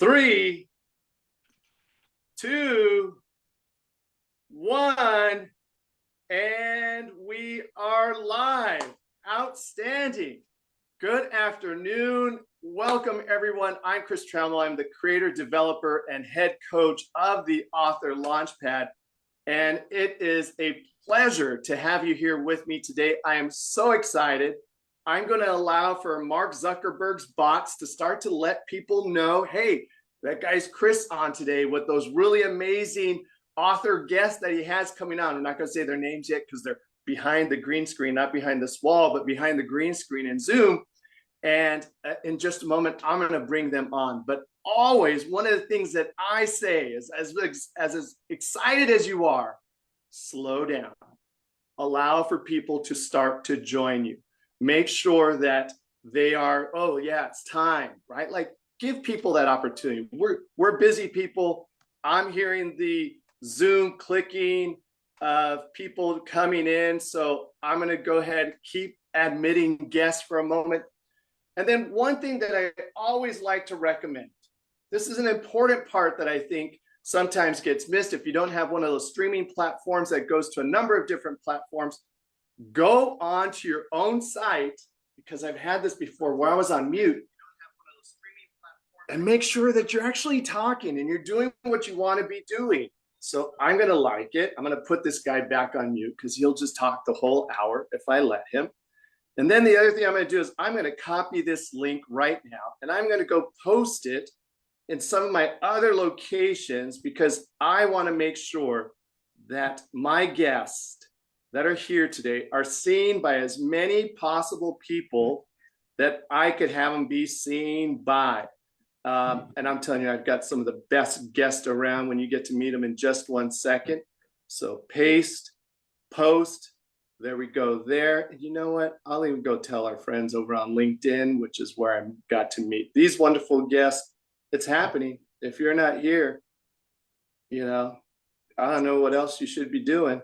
3, 2, 1, and we are live. Outstanding. Good afternoon. Welcome, everyone. I'm Chris Trammell. I'm the creator, developer, and head coach of the Author Launchpad, and it is a pleasure to have you here with me today. I am so excited. I'm going to allow for Mark Zuckerberg's bots to start to let people know, hey, that guy's Chris on today with those really amazing author guests that he has coming on. I'm not going to say their names yet because they're behind the green screen, not behind this wall, but behind the green screen in Zoom. And in just a moment, I'm going to bring them on. But always, one of the things that I say is, as excited as you are, slow down. Allow for people to start to join you. Make sure that they are, oh yeah, it's time, right? Like, give people that opportunity. We're busy people. I'm hearing the Zoom clicking of people coming in. So I'm going to go ahead and keep admitting guests for a moment. And then one thing that I always like to recommend, this is an important part that I think sometimes gets missed. If you don't have one of those streaming platforms that goes to a number of different platforms, go onto your own site, because I've had this before where I was on mute, and make sure that you're actually talking and you're doing what you want to be doing. So I'm going to like it. I'm going to put this guy back on mute because he'll just talk the whole hour if I let him. And then the other thing I'm going to do is I'm going to copy this link right now, and I'm going to go post it in some of my other locations because I want to make sure that my guests that are here today are seen by as many possible people that I could have them be seen by. And I'm telling you, I've got some of the best guests around when you get to meet them in just 1 second. So paste, post, there we go there. And you know what? I'll even go tell our friends over on LinkedIn, which is where I got to meet these wonderful guests. It's happening. If you're not here, you know, I don't know what else you should be doing.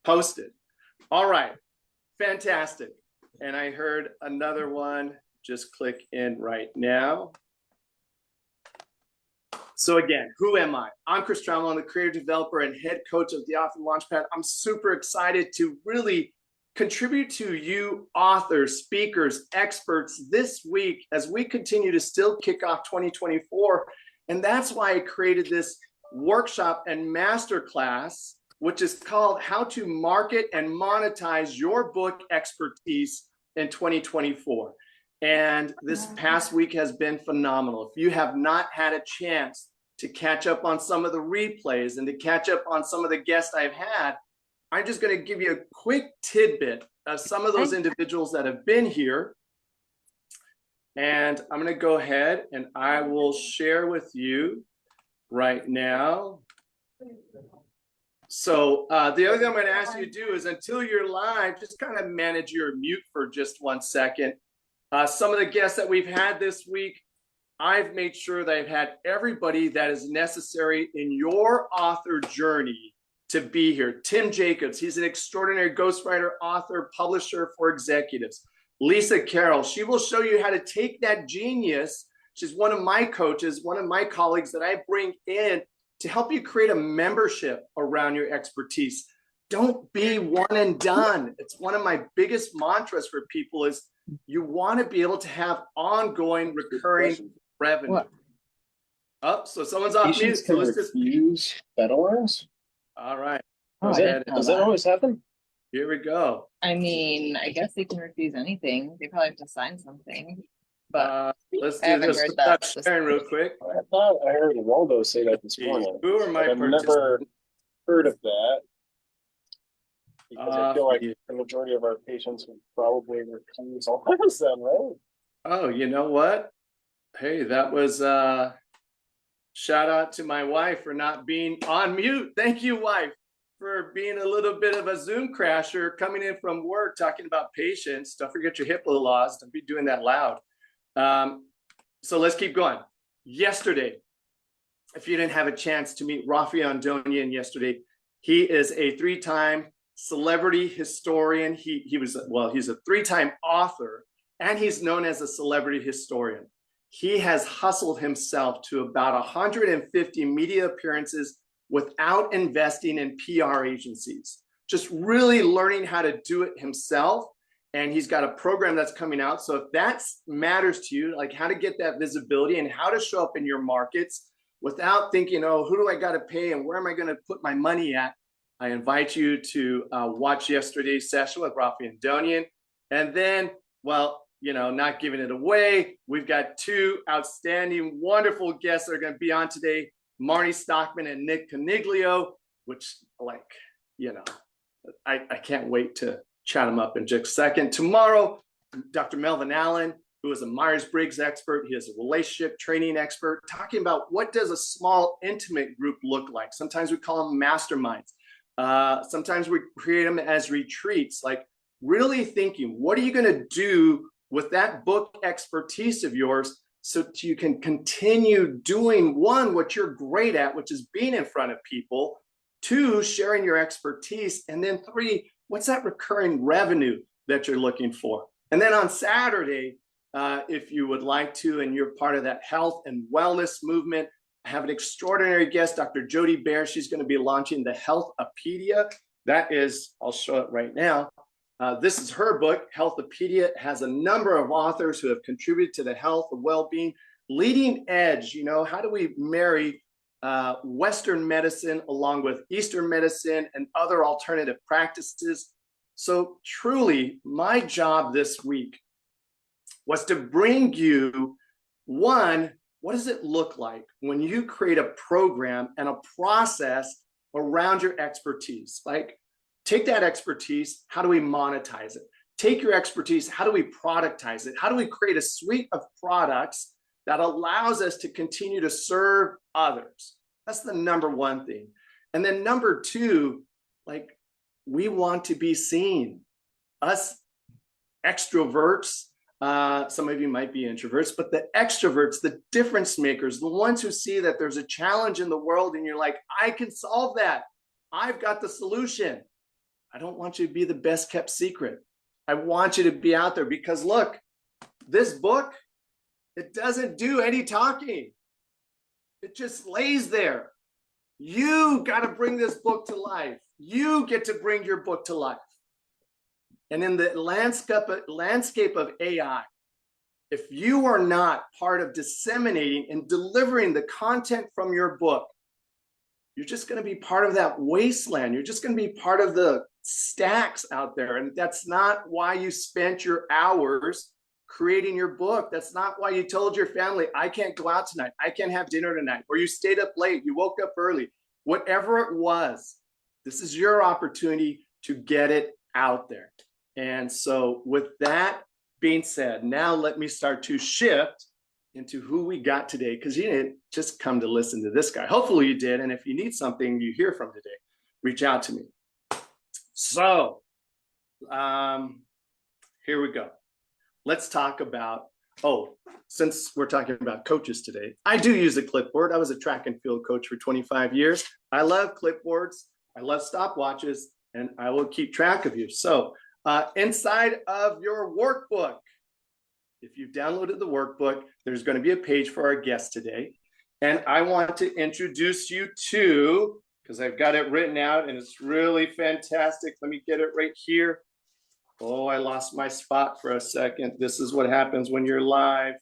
Post it. All right. Fantastic. And I heard another one. Just click in right now. So again, who am I? I'm Chris Trammell. I'm the creator, developer, and head coach of the Author Launchpad. I'm super excited to really contribute to you authors, speakers, experts this week as we continue to still kick off 2024. And that's why I created this workshop and masterclass, which is called How to Market and Monetize Your Book Expertise in 2024. And this past week has been phenomenal. If you have not had a chance to catch up on some of the replays and to catch up on some of the guests I've had, I'm just going to give you a quick tidbit of some of those individuals that have been here. And I'm going to go ahead and I will share with you right now. So the other thing I'm going to ask you to do is, until you're live, just kind of manage your mute for just 1 second. Some of the guests that we've had this week, I've made sure that I've had everybody that is necessary in your author journey to be here. Tim Jacobs, he's an extraordinary ghostwriter, author, publisher for executives. Lisa Carroll, she will show you how to take that genius. She's one of my coaches, one of my colleagues that I bring in to help you create a membership around your expertise. Don't be one and done. It's one of my biggest mantras for people is you want to be able to have ongoing recurring revenue. What? Oh, so someone's off mute. So let's just use Fedorins. All right. Does that always happen? Here we go. I mean, I guess they can refuse anything. They probably have to sign something. But let's do this. Let's sharing real quick. I thought I heard Waldo say that this morning. Who are my I've never heard of that. Because I feel like the majority of our patients would probably refuse all of them, right? Oh, you know what? Hey, that was shout out to my wife for not being on mute. Thank you, wife, for being a little bit of a Zoom crasher, coming in from work, talking about patients. Don't forget your HIPAA laws. Don't be doing that loud. So let's keep going. Yesterday, if you didn't have a chance to meet Rafi Andonian yesterday, he is a 3-time celebrity historian. He's a 3-time author, and he's known as a celebrity historian. he has hustled himself to about 150 media appearances without investing in PR agencies, just really learning how to do it himself. And he's got a program that's coming out. So if that matters to you, like how to get that visibility and how to show up in your markets without thinking, oh, who do I got to pay and where am I going to put my money at? I invite you to watch yesterday's session with Rafi and Donian. And then, well, you know, not giving it away, we've got two outstanding, wonderful guests that are going to be on today, Marnie Stockman and Nick Coniglio, which, like, you know, I can't wait to chat them up in just a second. Tomorrow, Dr. Melvin Allen, who is a Myers-Briggs expert, he is a relationship training expert, talking about what does a small, intimate group look like. Sometimes we call them masterminds. Sometimes we create them as retreats, like really thinking, what are you going to do with that book expertise of yours so you can continue doing, one, what you're great at, which is being in front of people, two, sharing your expertise, and then three, what's that recurring revenue that you're looking for? And then on Saturday, if you would like to, and you're part of that health and wellness movement, I have an extraordinary guest, Dr. Jody Bear. She's going to be launching the Healthopedia. That is, I'll show it right now. This is her book, Healthopedia. It has a number of authors who have contributed to the health and well-being. Leading edge, you know, how do we marry Western medicine along with Eastern medicine and other alternative practices? So truly, my job this week was to bring you, one, what does it look like when you create a program and a process around your expertise? Like, take that expertise, how do we monetize it? Take your expertise, how do we productize it? How do we create a suite of products that allows us to continue to serve others? That's the number one thing. And then number two, like, we want to be seen. Us extroverts, some of you might be introverts, but the extroverts, the difference makers, the ones who see that there's a challenge in the world and you're like, I can solve that. I've got the solution. I don't want you to be the best kept secret. I want you to be out there because look, this book, it doesn't do any talking. It just lays there. You got to bring this book to life. You get to bring your book to life. And in the landscape of AI, if you are not part of disseminating and delivering the content from your book, you're just going to be part of that wasteland. You're just going to be part of the stacks out there. And that's not why you spent your hours creating your book. That's not why you told your family, I can't go out tonight. I can't have dinner tonight. Or you stayed up late. You woke up early. Whatever it was, this is your opportunity to get it out there. And so with that being said, now let me start to shift into who we got today, because you didn't just come to listen to this guy. Hopefully you did. And if you need something you hear from today, reach out to me. So here we go. Let's talk about, since we're talking about coaches today, I do use a clipboard. I was a track and field coach for 25 years. I love clipboards. I love stopwatches, and I will keep track of you. So inside of your workbook, if you've downloaded the workbook, there's going to be a page for our guest today. And I want to introduce you to, because I've got it written out and it's really fantastic. Let me get it right here. Oh, I lost my spot for a second. This is what happens when you're live.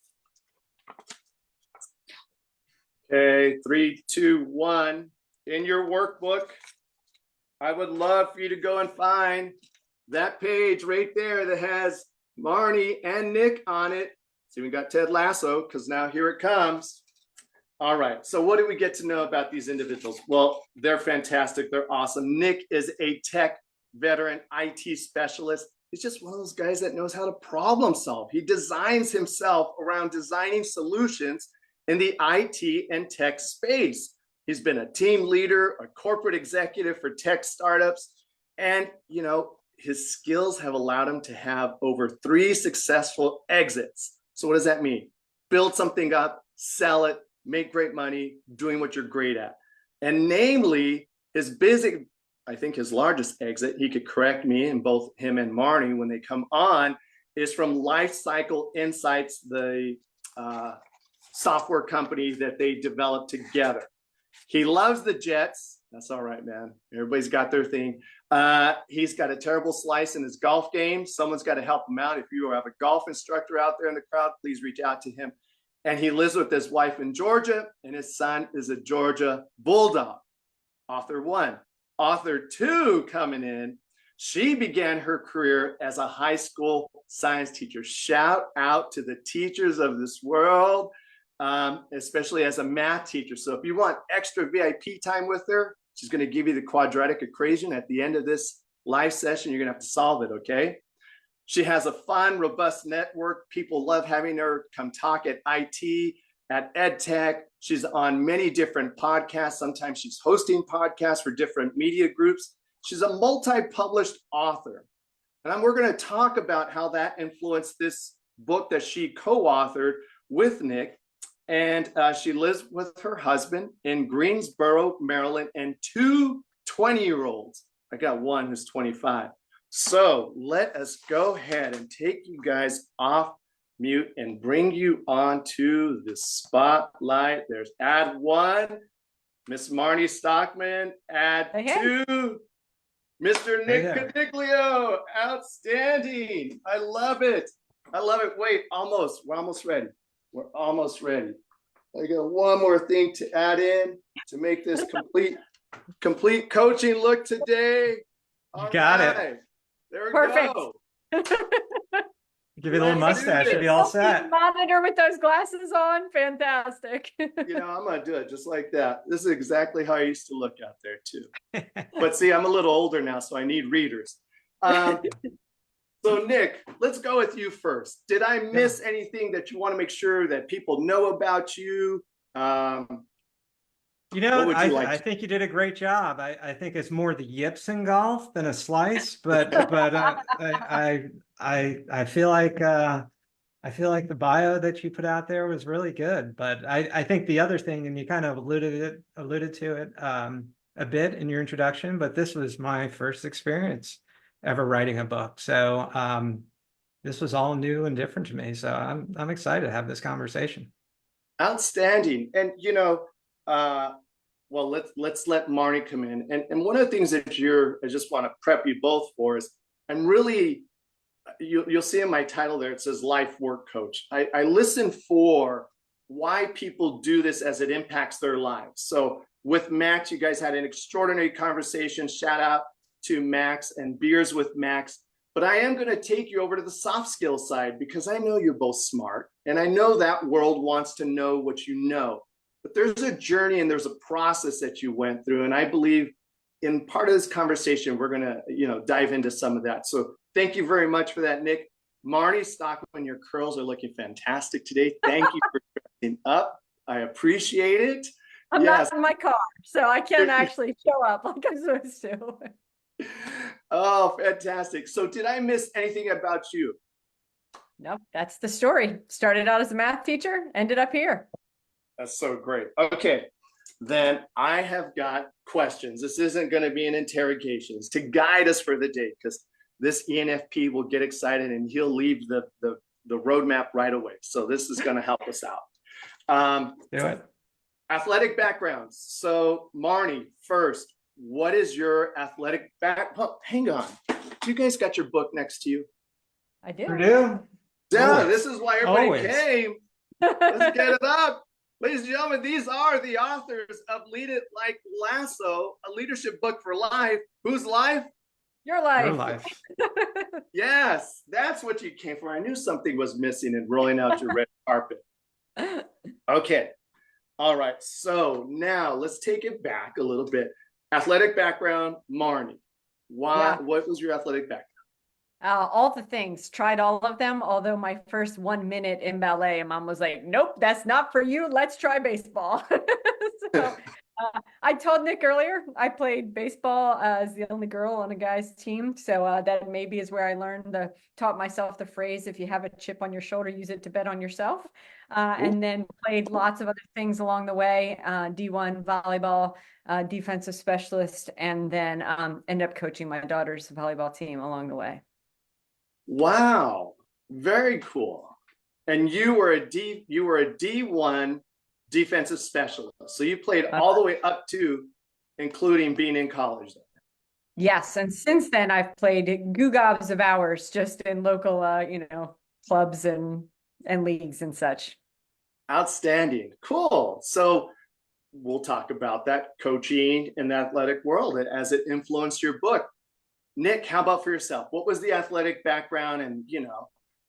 Okay, 3, 2, 1. In your workbook, I would love for you to go and find that page right there that has Marnie and Nick on it. See, we got Ted Lasso, because now here it comes. All right, so what do we get to know about these individuals? Well, they're fantastic. They're awesome. Nick is a tech veteran, IT specialist. He's just one of those guys that knows how to problem solve. He designs himself around designing solutions in the IT and tech space. He's been a team leader, a corporate executive for tech startups, and you know, his skills have allowed him to have over 3 successful exits. So what does that mean? Build something up, sell it, make great money, doing what you're great at. And namely, his busy, I think his largest exit, he could correct me, and both him and Marnie, when they come on, is from Life Cycle Insights, the software company that they developed together. He loves the Jets. That's all right, man. Everybody's got their thing. He's got a terrible slice in his golf game. Someone's got to help him out. If you have a golf instructor out there in the crowd, please reach out to him. And he lives with his wife in Georgia, and his son is a Georgia Bulldog. Author 1. Author 2 coming in. She began her career as a high school science teacher. Shout out to the teachers of this world, especially as a math teacher. So if you want extra VIP time with her, she's going to give you the quadratic equation at the end of this live session. You're going to have to solve it, okay? She has a fun, robust network. People love having her come talk at IT, at EdTech. She's on many different podcasts. Sometimes she's hosting podcasts for different media groups. She's a multi-published author. And we're going to talk about how that influenced this book that she co-authored with Nick. And she lives with her husband in Greensboro, Maryland, and 2 20-year-olds. I got one who's 25. So let us go ahead and take you guys off mute and bring you onto the spotlight. There's ad 1, Miss Marnie Stockman. Ad 2, Mr. Nick Coniglio. Outstanding. I love it. I love it. Wait, almost. We're almost ready. We're almost ready. I got one more thing to add in to make this complete coaching look today. All got it. There we Perfect. go. Give you a little mustache, you'll be all set. Monitor with those glasses on, fantastic. You know, I'm gonna do it just like that. This is exactly how I used to look out there too. But see, I'm a little older now, so I need readers. So Nick, let's go with you first. Did I miss anything that you want to make sure that people know about you? You know, I think you did a great job. I think it's more the yips in golf than a slice, but I feel like the bio that you put out there was really good. But I think the other thing, and you kind of alluded to it a bit in your introduction, but this was my first experience ever writing a book. So this was all new and different to me. So I'm excited to have this conversation. Outstanding. And you know, well, let's let Marnie come in. And one of the things that I just want to prep you both for is I'm really, you'll see in my title there, it says life work coach. I listen for why people do this as it impacts their lives. So with Max, you guys had an extraordinary conversation. Shout out to Max and Beers with Max. But I am going to take you over to the soft skill side because I know you're both smart and I know that world wants to know what you know. But there's a journey and there's a process that you went through. And I believe in part of this conversation, we're going to, dive into some of that. So thank you very much for that, Nick. Marnie Stockman, your curls are looking fantastic today. Thank you for dressing up. I appreciate it. I'm not in my car, so I can't actually show up like I'm supposed to. Oh, fantastic. So did I miss anything about you? No, that's the story. Started out as a math teacher, ended up here. That's so great. Okay, then I have got questions. This isn't going to be an interrogation. It's to guide us for the day because this ENFP will get excited and he'll leave the roadmap right away. So this is going to help us out. Do it. Athletic backgrounds. So Marnie, first, what is your athletic Oh, hang on. You guys got your book next to you? I do. Purdue. Yeah, this is why everybody Always. came. Let's get it up. Ladies and gentlemen, these are the authors of Lead It Like Lasso, a leadership book for life. Whose life? Your life. Your life. Yes, that's what you came for. I knew something was missing in rolling out your red carpet. Okay. All right. So now let's take it back a little bit. Athletic background, Marnie. What was your athletic background? All the things, tried all of them. Although my first 1 minute in ballet, mom was like, nope, that's not for you. Let's try baseball. So I told Nick earlier, I played baseball as the only girl on a guy's team. So that maybe is where I taught myself the phrase, if you have a chip on your shoulder, use it to bet on yourself. And then played lots of other things along the way, D1 volleyball, defensive specialist, and then ended up coaching my daughter's volleyball team along the way. Wow, very cool. And you were a D1 defensive specialist. So you played all the way up to, including being in college. Yes, and since then I've played goo gobs of hours just in local, clubs and leagues and such. Outstanding. Cool. So we'll talk about that coaching in the athletic world as it influenced your book. Nick, how about for yourself? What was the athletic background? And,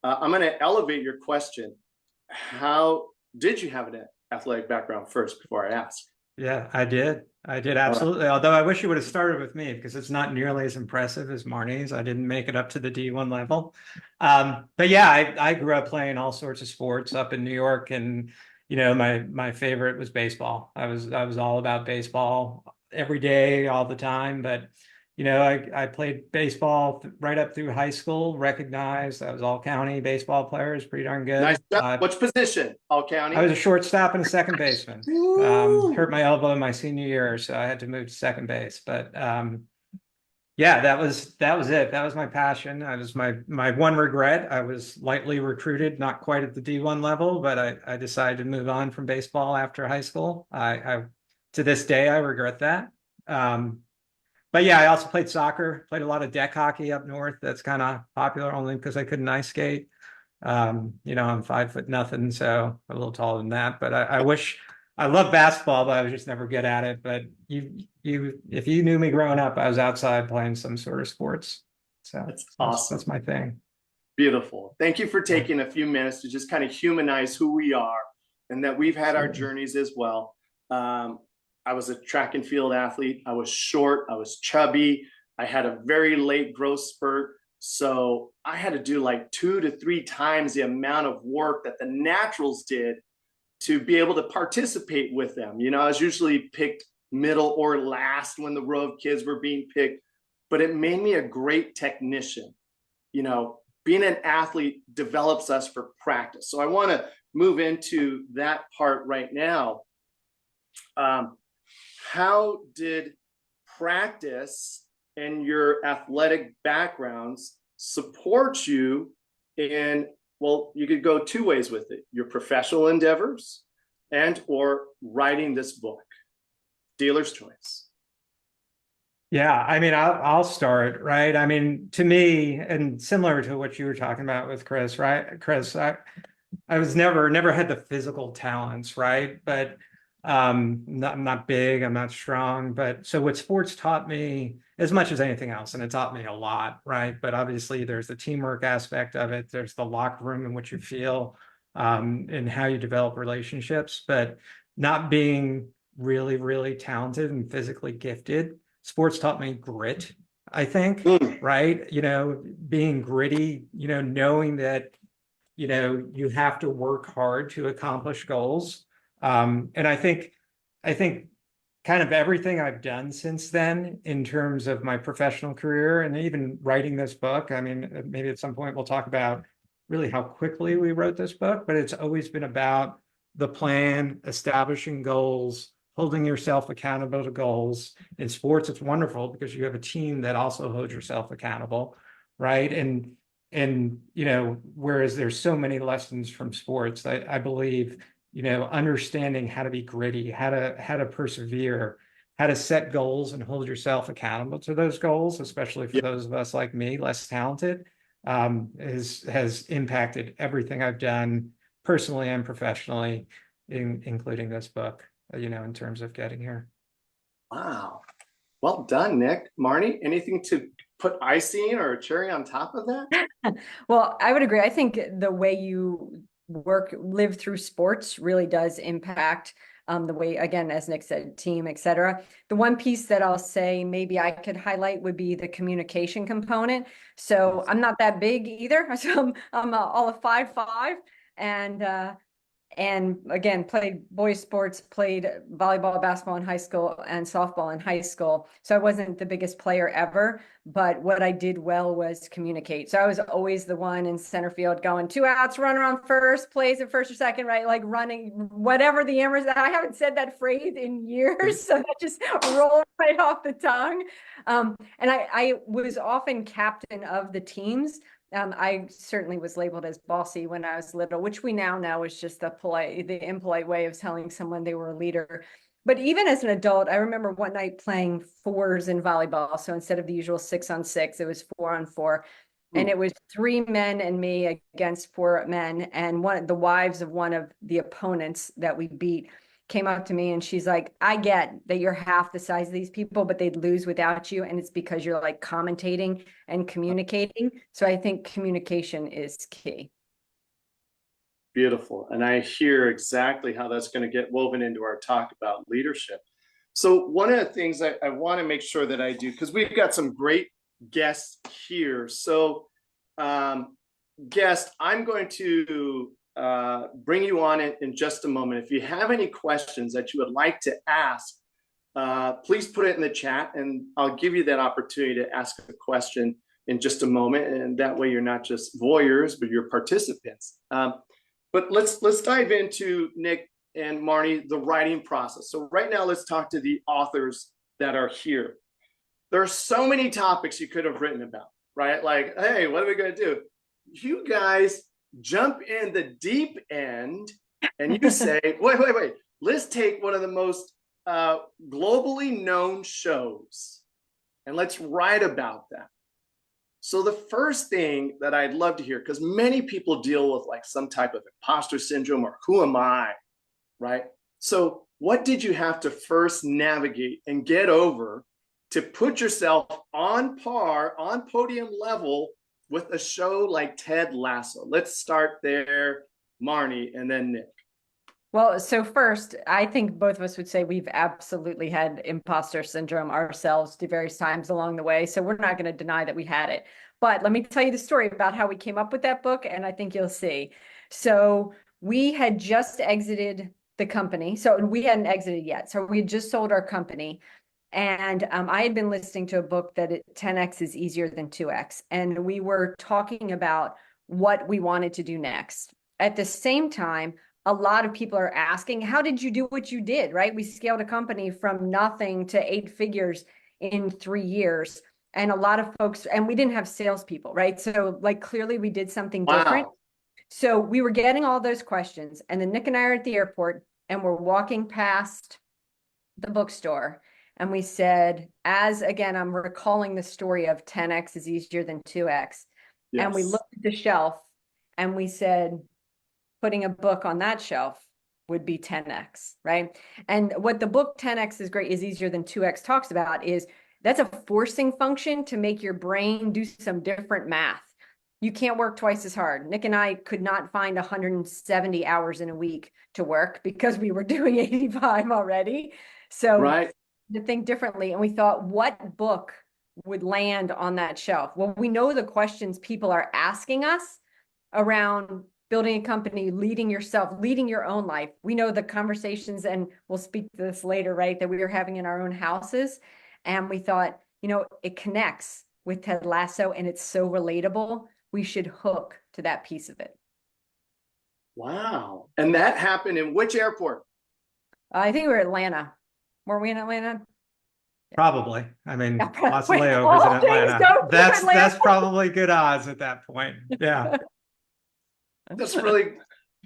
I'm going to elevate your question. How did you have an athletic background first before I ask? Yeah, I did. I did absolutely. Although I wish you would have started with me because it's not nearly as impressive as Marnie's. I didn't make it up to the D1 level. But yeah, I grew up playing all sorts of sports up in New York, and my favorite was baseball. I was all about baseball every day, all the time. But I played baseball right up through high school, recognized. I was all county baseball players, pretty darn good. Nice job. Which position? All county? I was a shortstop and a second baseman. Hurt my elbow in my senior year, so I had to move to second base. But yeah, that was it. That was my passion. I was my one regret. I was lightly recruited, not quite at the D1 level, but I decided to move on from baseball after high school. I to this day I regret that. But yeah, I also played soccer, played a lot of deck hockey up north. That's kind of popular only because I couldn't ice skate. I'm 5'0", so a little taller than that. But I wish I love basketball, but I was just never good at it. But if you knew me growing up, I was outside playing some sort of sports. So That's awesome. That's my thing. Beautiful. Thank you for taking a few minutes to just kind of humanize who we are and that we've had our journeys as well. I was a track and field athlete. I was short. I was chubby. I had a very late growth spurt. So I had to do like 2 to 3 times the amount of work that the naturals did to be able to participate with them. I was usually picked middle or last when the row of kids were being picked, but it made me a great technician. Being an athlete develops us for practice. So I want to move into that part right now. How did practice and your athletic backgrounds support you in, well, you could go 2 ways with it, your professional endeavors and or writing this book? Dealer's choice. Yeah, I mean, I'll start, right? I mean, to me, and similar to what you were talking about with Chris, right? Chris, I was never had the physical talents, right? But I'm not big, I'm not strong. But so what sports taught me as much as anything else, and it taught me a lot, right? But obviously there's the teamwork aspect of it, there's the locker room in which you feel, and how you develop relationships. But not being really, really talented and physically gifted, sports taught me grit, I think, right? Being gritty, knowing that you have to work hard to accomplish goals. And I think kind of everything I've done since then in terms of my professional career and even writing this book. I mean, maybe at some point we'll talk about really how quickly we wrote this book, but it's always been about the plan, establishing goals, holding yourself accountable to goals. In sports, it's wonderful because you have a team that also holds yourself accountable, right? And whereas there's so many lessons from sports, I believe, understanding how to be gritty, how to persevere, how to set goals and hold yourself accountable to those goals, especially for those of us like me, less talented, has impacted everything I've done personally and professionally, including this book, in terms of getting here. Wow. Well done, Nick. Marnie, anything to put icing or a cherry on top of that? Well, I would agree. I think the way you live through sports really does impact the way, again, as Nick said, team, etc. The one piece that I'll say maybe I could highlight would be the communication component. So I'm not that big either. So I'm all of 5'5", and again, played boys sports, played volleyball, basketball in high school and softball in high school. So I wasn't the biggest player ever, but what I did well was communicate. So I was always the one in center field going 2 outs, runner on first, plays at first or second, right? Like running, whatever the Amherst, I haven't said that phrase in years. So that just rolled right off the tongue. And I was often captain of the teams. I certainly was labeled as bossy when I was little, which we now know is just the impolite way of telling someone they were a leader. But even as an adult, I remember one night playing fours in volleyball. So instead of the usual 6-on-6, it was 4-on-4. And it was 3 men and me against 4 men. And the wives of one of the opponents that we beat came up to me and she's like, I get that you're half the size of these people, but they'd lose without you. And it's because you're like commentating and communicating. So I think communication is key. Beautiful. And I hear exactly how that's going to get woven into our talk about leadership. So one of the things I want to make sure that I do, because we've got some great guests here. So guest, I'm going to bring you on in just a moment. If you have any questions that you would like to ask, please put it in the chat and I'll give you that opportunity to ask a question in just a moment. And that way you're not just voyeurs, but you're participants. But let's dive into, Nick and Marnie, the writing process. So right now, let's talk to the authors that are here. There are so many topics you could have written about, right? Like, hey, what are we going to do? You guys jump in the deep end and you say, wait, let's take one of the most globally known shows and let's write about that. So the first thing that I'd love to hear, because many people deal with like some type of imposter syndrome or who am I, right? So what did you have to first navigate and get over to put yourself on par, on podium level with a show like Ted Lasso? Let's start there, Marnie, and then Nick. Well, so first, I think both of us would say we've absolutely had imposter syndrome ourselves to various times along the way. So we're not going to deny that we had it. But let me tell you the story about how we came up with that book, and I think you'll see. So we had just exited the company. So we hadn't exited yet. So we had just sold our company. And I had been listening to a book that 10x is easier than 2x. And we were talking about what we wanted to do next. At the same time, a lot of people are asking, how did you do what you did, right? We scaled a company from nothing to 8 figures in 3 years. And a lot of folks, and we didn't have salespeople, right? So like clearly we did something different. So we were getting all those questions. And then Nick and I are at the airport and we're walking past the bookstore. And we said, again, I'm recalling the story of 10x is easier than 2x. Yes. And we looked at the shelf and we said, putting a book on that shelf would be 10x, right? And what the book 10x is easier than 2x talks about is that's a forcing function to make your brain do some different math. You can't work twice as hard. Nick and I could not find 170 hours in a week to work because we were doing 85 already. So right. To think differently. And we thought, what book would land on that shelf? Well, we know the questions people are asking us around building a company, leading yourself, leading your own life. We know the conversations, and we'll speak to this later, right, that we were having in our own houses. And we thought, it connects with Ted Lasso and it's so relatable. We should hook to that piece of it. Wow. And that happened in which airport? I think we were in Atlanta. Were we in Atlanta? Probably. I mean, Yeah, lots of layovers in Atlanta. That's probably good odds at that point. Yeah. That's really,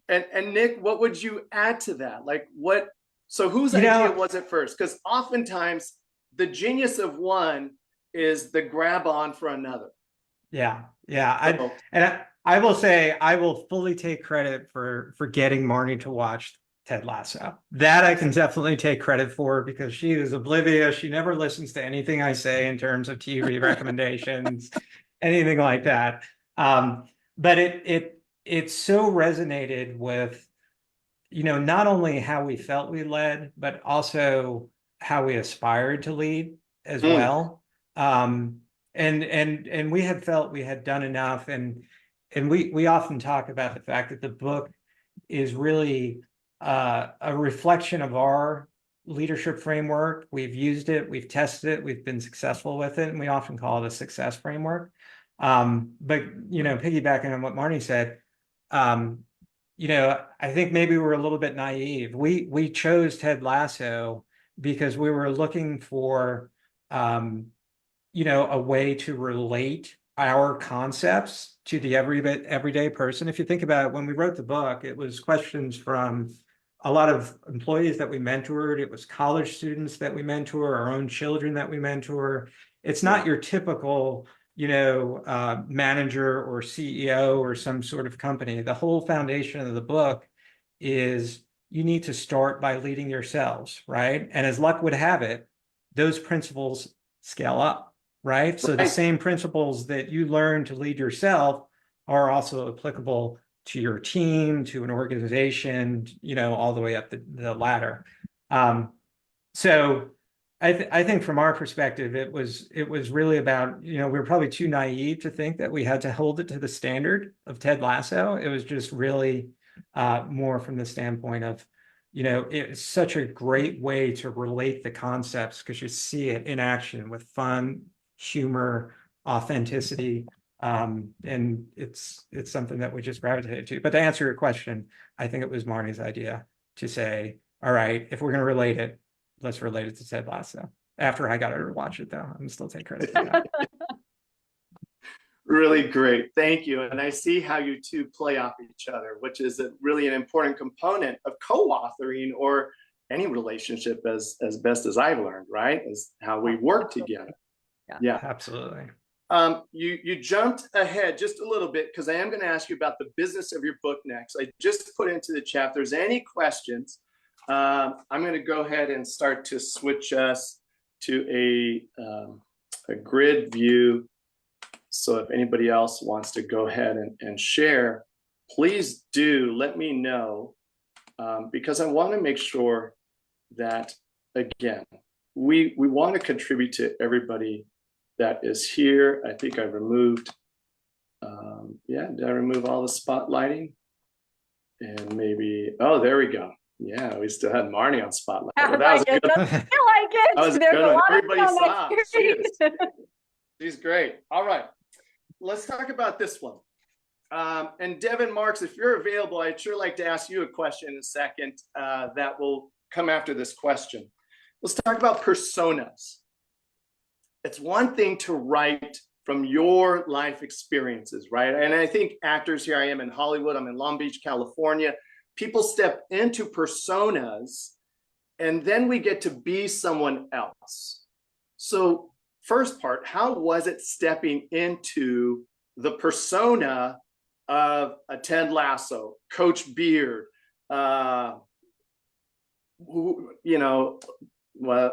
and Nick, what would you add to that? Like so whose idea was it first? Because oftentimes the genius of one is the grab on for another. Yeah. I will say, I will fully take credit for getting Marnie to watch Ted Lasso. That I can definitely take credit for because she is oblivious. She never listens to anything I say in terms of TV recommendations, anything like that. But it so resonated with, not only how we felt we led, but also how we aspired to lead as well. And we had felt we had done enough. And we often talk about the fact that the book is really a reflection of our leadership framework. We've used it, we've tested it, we've been successful with it, and we often call it a success framework. But piggybacking on what Marnie said, I think maybe we're a little bit naive. We chose Ted Lasso because we were looking for a way to relate our concepts to the everyday person. If you think about it, when we wrote the book, it was questions from a lot of employees that we mentored. It was college students that we mentor, our own children that we mentor. It's not your typical, manager or CEO or some sort of company. The whole foundation of the book is you need to start by leading yourselves, right? And as luck would have it, those principles scale up, right? So the Right. same principles that you learn to lead yourself are also applicable to your team, to an organization, all the way up the ladder. So I think from our perspective, it was really about, we were probably too naive to think that we had to hold it to the standard of Ted Lasso. It was just really more from the standpoint of, it's such a great way to relate the concepts because you see it in action with fun, humor, authenticity. And it's something that we just gravitated to. But to answer your question, I think it was Marnie's idea to say, all right, if we're going to relate it, let's relate it to Ted Lasso. After I got her to watch it, though, I'm still taking credit for that. Really great. Thank you. And I see how you two play off each other, which is really an important component of co-authoring or any relationship as best as I've learned, right? Is how we work together. Yeah. Absolutely. You jumped ahead just a little bit because I am going to ask you about the business of your book next. I just put into the chat, if there's any questions, I'm going to go ahead and start to switch us to a grid view. So if anybody else wants to go ahead and share, please do let me know, because I want to make sure that, again, we want to contribute to everybody that is here. I think I removed, did I remove all the spotlighting? And maybe, oh, there we go. Yeah, we still had Marnie on spotlight. Well, that was a good one. I like it. That was a There's good a one. lot Everybody of fun saw. experience. She's great. All right, let's talk about this one. And Devin Marks, if you're available, I'd sure like to ask you a question in a second that will come after this question. Let's talk about personas. It's one thing to write from your life experiences, right? And I think actors, here I am in Hollywood, I'm in Long Beach, California. People step into personas and then we get to be someone else. So first part, how was it stepping into the persona of a Ted Lasso, Coach Beard, well,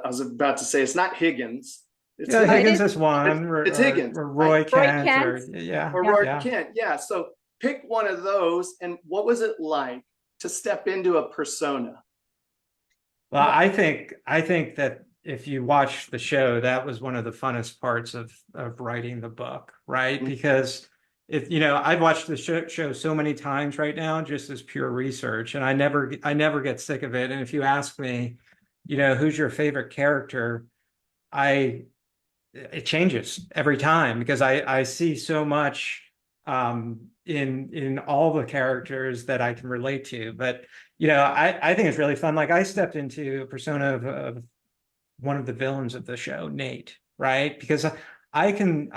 I was about to say it's not Higgins. It's Higgins is one. It's Higgins. Or Roy Kent. Or Roy Kent. Yeah. So pick one of those. And what was it like to step into a persona? Well, I think that if you watch the show, that was one of the funnest parts of writing the book, right? Mm-hmm. Because I've watched the show so many times right now, just as pure research, and I never get sick of it. And if you ask me, who's your favorite character, it changes every time because I see so much in all the characters that I can relate to. But I think it's really fun. Like I stepped into a persona of one of the villains of the show, Nate, right? Because I can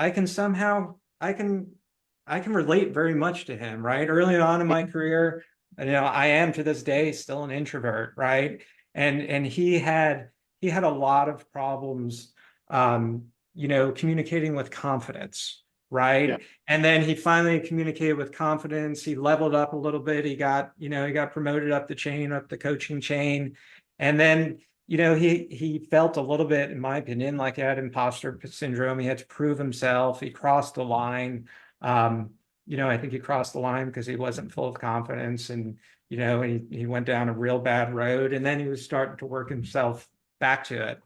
relate very much to him, right? Early on in my career, I am to this day still an introvert, right? And he had a lot of problems communicating with confidence, right? Yeah. And then he finally communicated with confidence. He leveled up a little bit. He got promoted up the coaching chain. And then, he felt a little bit, in my opinion, like he had imposter syndrome. He had to prove himself. He crossed the line. I think he crossed the line because he wasn't full of confidence and, he went down a real bad road, and then he was starting to work himself back to it.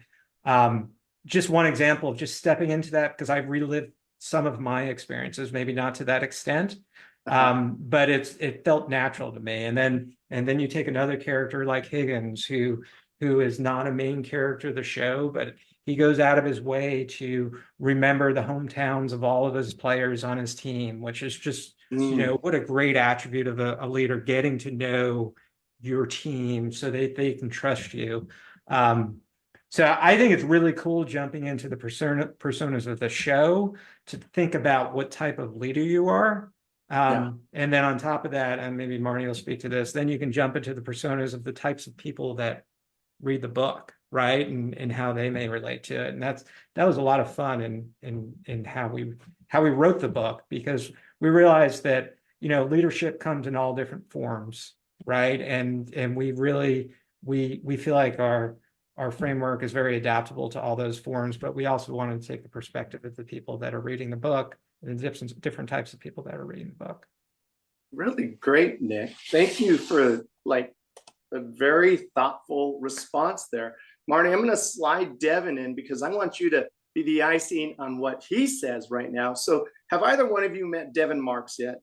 Just one example of just stepping into that, because I've relived some of my experiences, maybe not to that extent, but it felt natural to me. And then you take another character like Higgins, who is not a main character of the show, but he goes out of his way to remember the hometowns of all of his players on his team, which is just, what a great attribute of a leader, getting to know your team so they can trust you. So I think it's really cool jumping into the personas of the show to think about what type of leader you are. And then on top of that, and maybe Marnie will speak to this, then you can jump into the personas of the types of people that read the book, right? And how they may relate to it. And that was a lot of fun in how we wrote the book, because we realized that, you know, leadership comes in all different forms, right? And we really we feel like our framework is very adaptable to all those forms, but we also wanted to take the perspective of the people that are reading the book and the different types of people that are reading the book. Really great, Nick. Thank you for like a very thoughtful response there. Marnie, I'm going to slide Devin in because I want you to be the icing on what he says right now. So have either one of you met Devin Marks yet?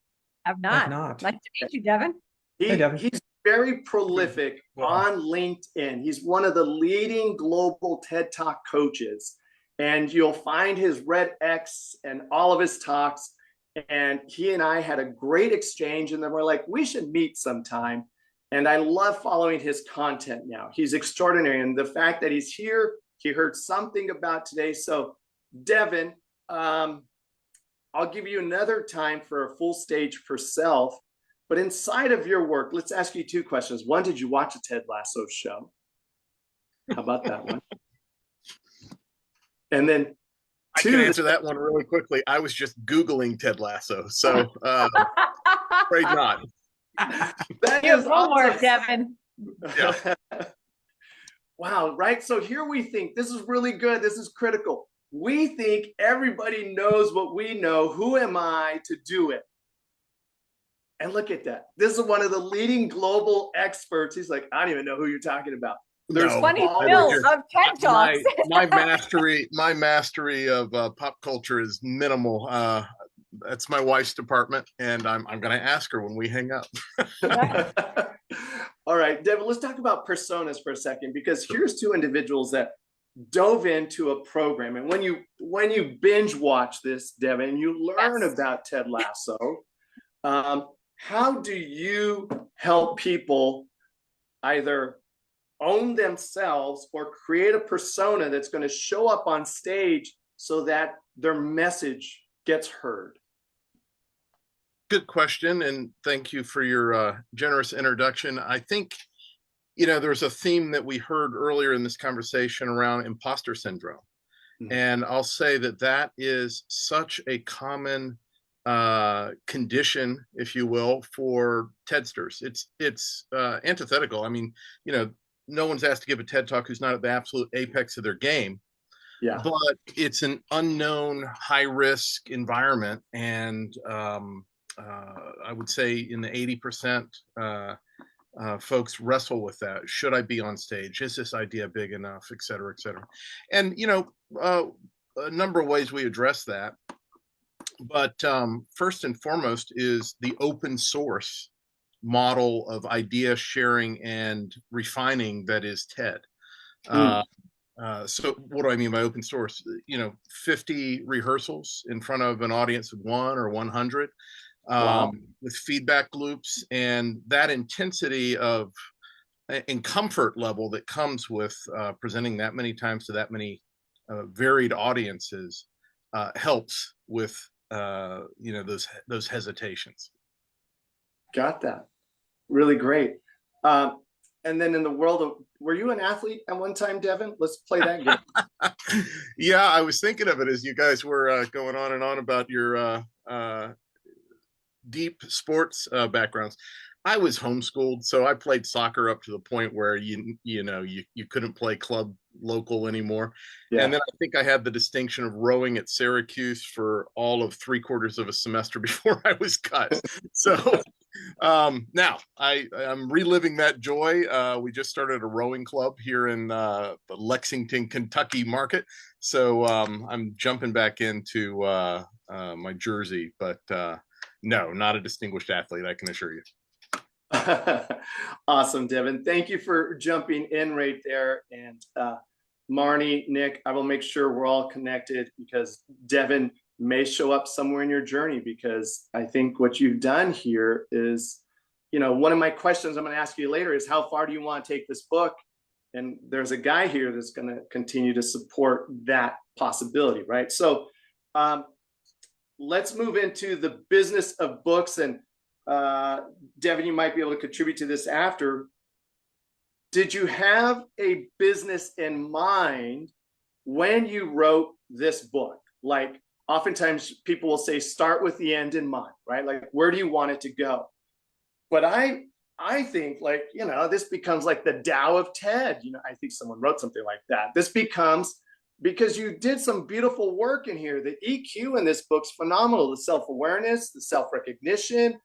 I've not. not. Nice to meet you, Devin. Hey, Devin. He's very prolific Well, on LinkedIn. He's one of the leading global TED Talk coaches. And you'll find his red X and all of his talks. And he and I had a great exchange. And then we're like, we should meet sometime. And I love following his content now. He's extraordinary. And the fact that he's here, he heard something about today. So Devin, I'll give you another time for a full stage for self. But inside of your work, let's ask you two questions. One, did you watch a Ted Lasso show? How about that one? And then I can answer that one really quickly. I was just Googling Ted Lasso, so afraid not. that You is have homework, awesome. Devin. Yeah. Wow, right? So here we think this is really good. This is critical. We think everybody knows what we know. Who am I to do it? And look at that. This is one of the leading global experts. He's like, I don't even know who you're talking about. There's No, Funny I Bill would of TED Talks. my mastery of pop culture is minimal. That's my wife's department, and I'm going to ask her when we hang up. All right, Devin, let's talk about personas for a second, because here's two individuals that dove into a program. And when you binge watch this, Devin, you learn Yes. about Ted Lasso. How do you help people either own themselves or create a persona that's going to show up on stage so that their message gets heard? Good question, and thank you for your generous introduction. I think, you know, there's a theme that we heard earlier in this conversation around imposter syndrome. And I'll say that is such a common condition, if you will, for TEDsters. It's antithetical. I mean, you know, no one's asked to give a TED talk who's not at the absolute apex of their game. Yeah. But it's an unknown, high risk environment, and I would say in the 80%, folks wrestle with that. Should I be on stage? Is this idea big enough? Et cetera, et cetera. And, you know, a number of ways we address that. But first and foremost is the open source model of idea sharing and refining that is TED. So what do I mean by open source? You know, 50 rehearsals in front of an audience of 1 or 100. Wow. With feedback loops, and that intensity of and comfort level that comes with presenting that many times to that many varied audiences helps with you know, those hesitations. Got that. Really great. And then in the world of, were you an athlete at one time, Devin? Let's play that game. Yeah, I was thinking of it as you guys were going on and on about your deep sports backgrounds. I was homeschooled, so I played soccer up to the point where you couldn't play club local anymore. Yeah. And then I think I had the distinction of rowing at Syracuse for all of 3/4 of a semester before I was cut. So now I'm reliving that joy. We just started a rowing club here in the Lexington, Kentucky market. So I'm jumping back into my jersey, but no, not a distinguished athlete, I can assure you. Awesome, Devin. Thank you for jumping in right there. And Marnie, Nick, I will make sure we're all connected, because Devin may show up somewhere in your journey, because I think what you've done here is, you know, one of my questions I'm going to ask you later is, how far do you want to take this book? And there's a guy here that's going to continue to support that possibility, right? So let's move into the business of books. And Devin, you might be able to contribute to this after. Did you have a business in mind when you wrote this book? Like, oftentimes people will say, start with the end in mind, right? Like, where do you want it to go? But I think, like, you know, this becomes like the Tao of TED. You know, I think someone wrote something like that. This becomes, because you did some beautiful work in here. The EQ in this book's phenomenal. The self-awareness, the self-recognition.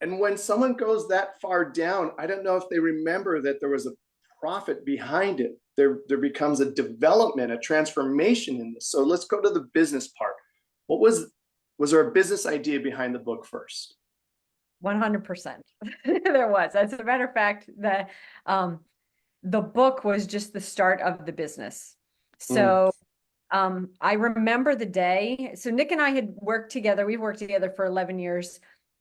And when someone goes that far down, I don't know if they remember that there was a profit behind it. There becomes a development, a transformation in this. So let's go to the business part. What was there a business idea behind the book first? 100%. There was. As a matter of fact, the book was just the start of the business. So I remember the day. So Nick and I had worked together. We've worked together for 11 years.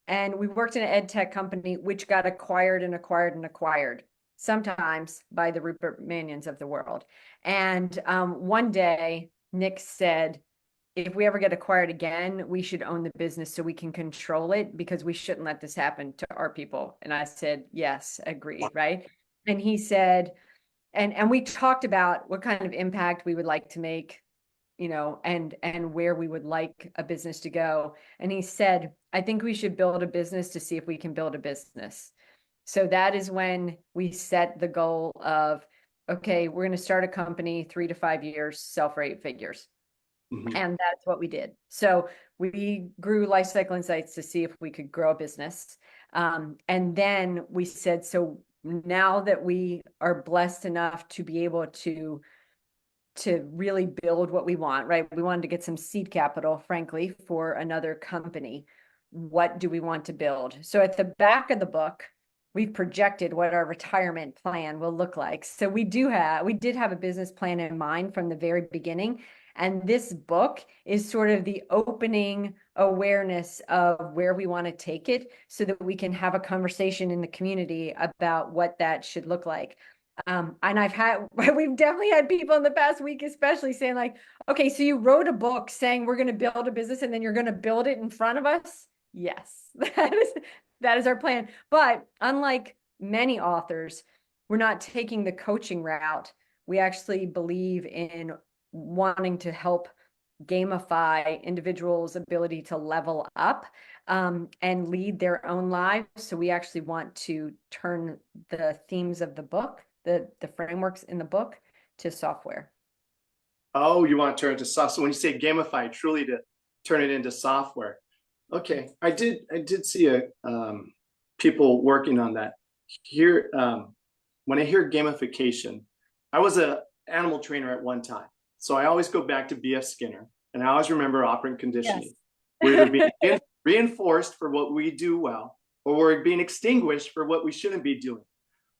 And we worked in an ed tech company, which got acquired and acquired and acquired, sometimes by the Rupert Manions of the world. And one day, Nick said, if we ever get acquired again, we should own the business so we can control it, because we shouldn't let this happen to our people. And I said, yes, agreed, right? And he said, and we talked about what kind of impact we would like to make, you know, and where we would like a business to go. And he said, I think we should build a business to see if we can build a business. So that is when we set the goal of, okay, we're going to start a company, 3 to 5 years, sell for 8 figures. And that's what we did. So we grew Lifecycle Insights to see if we could grow a business. And then we said, so now that we are blessed enough to be able to really build what we want, right? We wanted to get some seed capital, frankly, for another company. What do we want to build? So at the back of the book, we've projected what our retirement plan will look like. So we did have a business plan in mind from the very beginning. And this book is sort of the opening awareness of where we want to take it, so that we can have a conversation in the community about what that should look like. And we've definitely had people in the past week, especially, saying like, okay, so you wrote a book saying we're going to build a business and then you're going to build it in front of us. Yes, that is our plan. But unlike many authors, we're not taking the coaching route. We actually believe in wanting to help gamify individuals' ability to level up and lead their own lives. So we actually want to turn the themes of the book, the frameworks in the book, to software. Oh, you want to turn it to software. So when you say gamify, truly to turn it into software. Okay, I did see people working on that. Here, when I hear gamification, I was an animal trainer at one time. So I always go back to B.F. Skinner, and I always remember operant conditioning. Yes. We're either being reinforced for what we do well, or we're being extinguished for what we shouldn't be doing.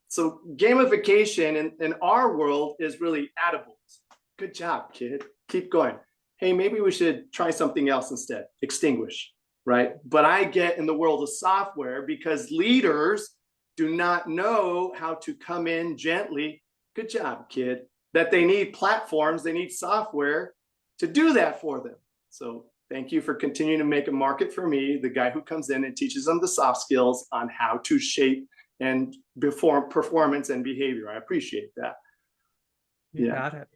So gamification in our world is really attaboys. Good job, kid. Keep going. Hey, maybe we should try something else instead. Extinguish, right? But I get in the world of software because leaders do not know how to come in gently. Good job, kid. That they need platforms, they need software to do that for them. So thank you for continuing to make a market for me, the guy who comes in and teaches them the soft skills on how to shape and performance and behavior. I appreciate that. You got it.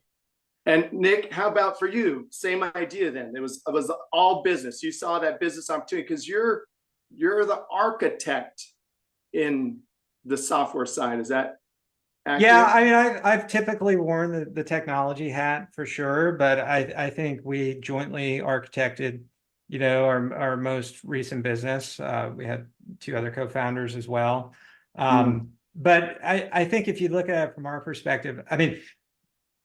And Nick, how about for you? Same idea then. It was all business. You saw that business opportunity because you're the architect in the software side. Is that accurate? Yeah, I mean, I've typically worn the technology hat for sure, but I think we jointly architected, you know, our most recent business. We had 2 other co-founders as well. But I think if you look at it from our perspective, I mean,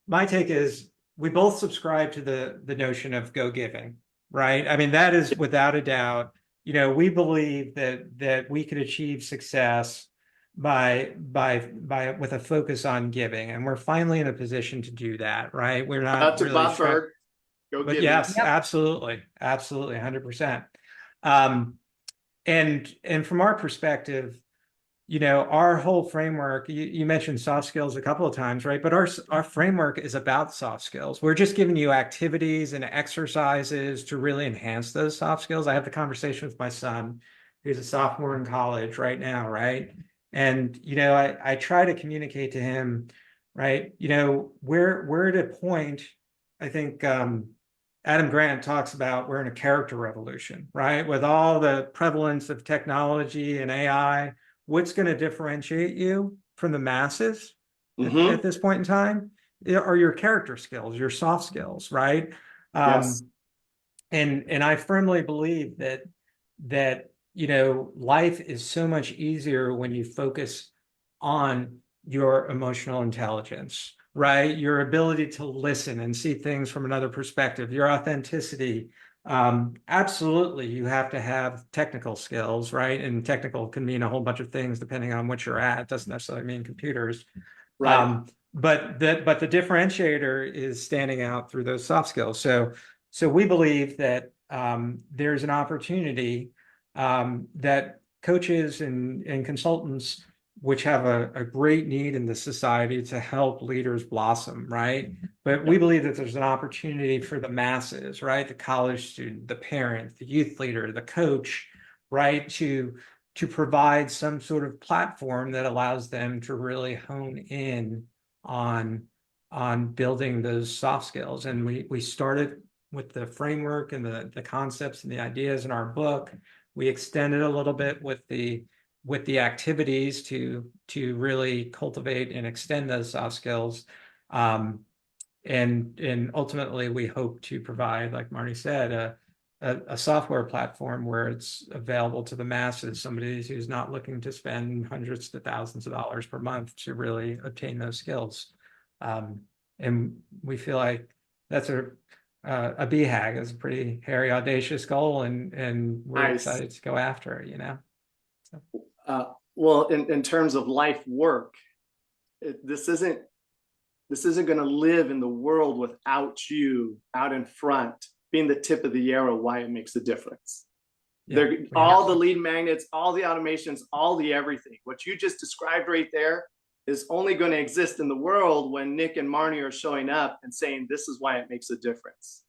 my take is we both subscribe to the notion of go giving, right? I mean, that is without a doubt, you know, we believe that we could achieve success by with a focus on giving, and we're finally in a position to do that, right? We're not to really Bob Berg. Go but giving. yes, Yep. absolutely 100%. And from our perspective, our whole framework, you mentioned soft skills a couple of times, right? But our framework is about soft skills. We're just giving you activities and exercises to really enhance those soft skills. I have the conversation with my son, who's a sophomore in college right now, right? And, I try to communicate to him, right? We're at a point, I think, Adam Grant talks about we're in a character revolution, right? With all the prevalence of technology and AI, what's going to differentiate you from the masses Mm-hmm. at this point in time are your character skills, your soft skills, right? Yes. And I firmly believe that life is so much easier when you focus on your emotional intelligence, right? Your ability to listen and see things from another perspective, your authenticity. Absolutely, you have to have technical skills, right? And technical can mean a whole bunch of things depending on what you're at. It doesn't necessarily mean computers. Right. But the differentiator is standing out through those soft skills. So we believe that there's an opportunity that coaches and consultants, which have a great need in the society to help leaders blossom, right? But we believe that there's an opportunity for the masses, right? The college student, the parent, the youth leader, the coach, right? To provide some sort of platform that allows them to really hone in on building those soft skills. And we started with the framework and the concepts and the ideas in our book. We extended a little bit with the activities to really cultivate and extend those soft skills. And ultimately we hope to provide, like Marnie said, a software platform where it's available to the masses, somebody who's not looking to spend hundreds to thousands of dollars per month to really obtain those skills. And we feel like that's a BHAG is a pretty hairy, audacious goal, and we're Nice. excited to go after it, So. Well, in terms of life work, this isn't going to live in the world without you out in front, being the tip of the arrow. Why it makes a difference. Yeah, all the lead magnets, all the automations, all the everything. What you just described right there is only going to exist in the world when Nick and Marnie are showing up and saying, this is why it makes a difference.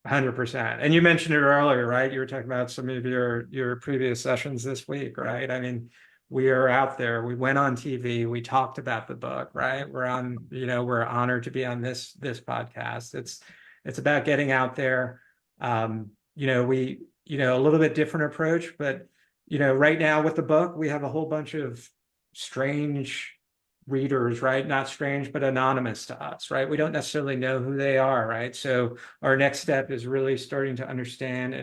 100%. And you mentioned it earlier, right? You were talking about some of your previous sessions this week, right? I mean, we are out there. We went on TV. We talked about the book, right? We're honored to be on this podcast. It's about getting out there. A little bit different approach, but right now with the book, we have a whole bunch of strange readers, right? Not strange, but anonymous to us, right? We don't necessarily know who they are, right? So our next step is really starting to understand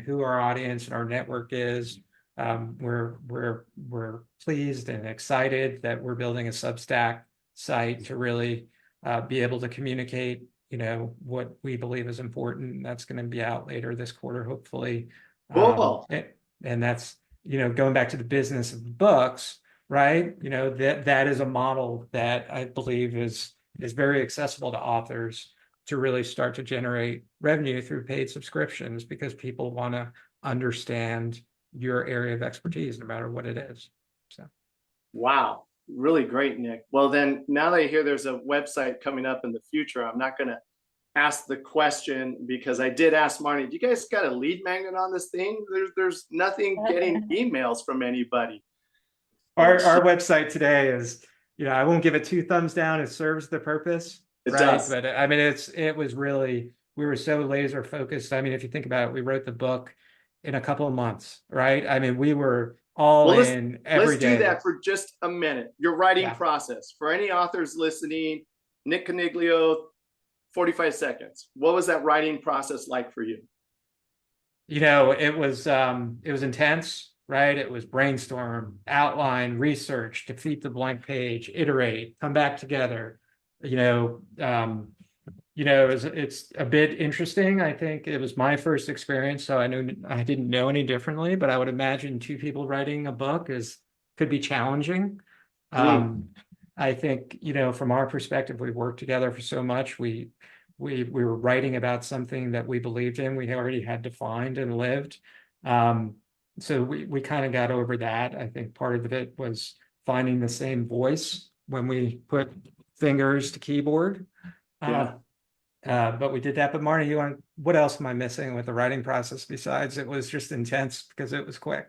who our audience and our network is. We're pleased and excited that we're building a Substack site to really be able to communicate, what we believe is important. That's going to be out later this quarter, hopefully. Cool. And that's, going back to the business of the books, right? That is a model that I believe is very accessible to authors to really start to generate revenue through paid subscriptions, because people want to understand your area of expertise, no matter what it is. So, wow, really great, Nick. Well, then now that I hear there's a website coming up in the future, I'm not going to ask the question, because I did ask Marnie, do you guys got a lead magnet on this thing? There's nothing getting emails from anybody. our website today is, I won't give it 2 thumbs down. It serves the purpose, It right? does. But I mean, it was really, we were so laser focused. I mean, if you think about it, we wrote the book in a couple of months, right? I mean, we were all in every day. Let's do that for just a minute. Your writing process. For any authors listening, Nick Coniglio, 45 seconds. What was that writing process like for you? It was intense, right? It was brainstorm, outline, research, defeat the blank page, iterate, come back together. It's a bit interesting. I think it was my first experience, so I didn't know any differently, but I would imagine 2 people writing a book could be challenging. I think, from our perspective, we worked together for so much. We were writing about something that we believed in. We already had defined and lived. so we kind of got over that. I think part of it was finding the same voice when we put fingers to keyboard. Yeah. But we did that. But Marnie, what else am I missing with the writing process besides it was just intense because it was quick?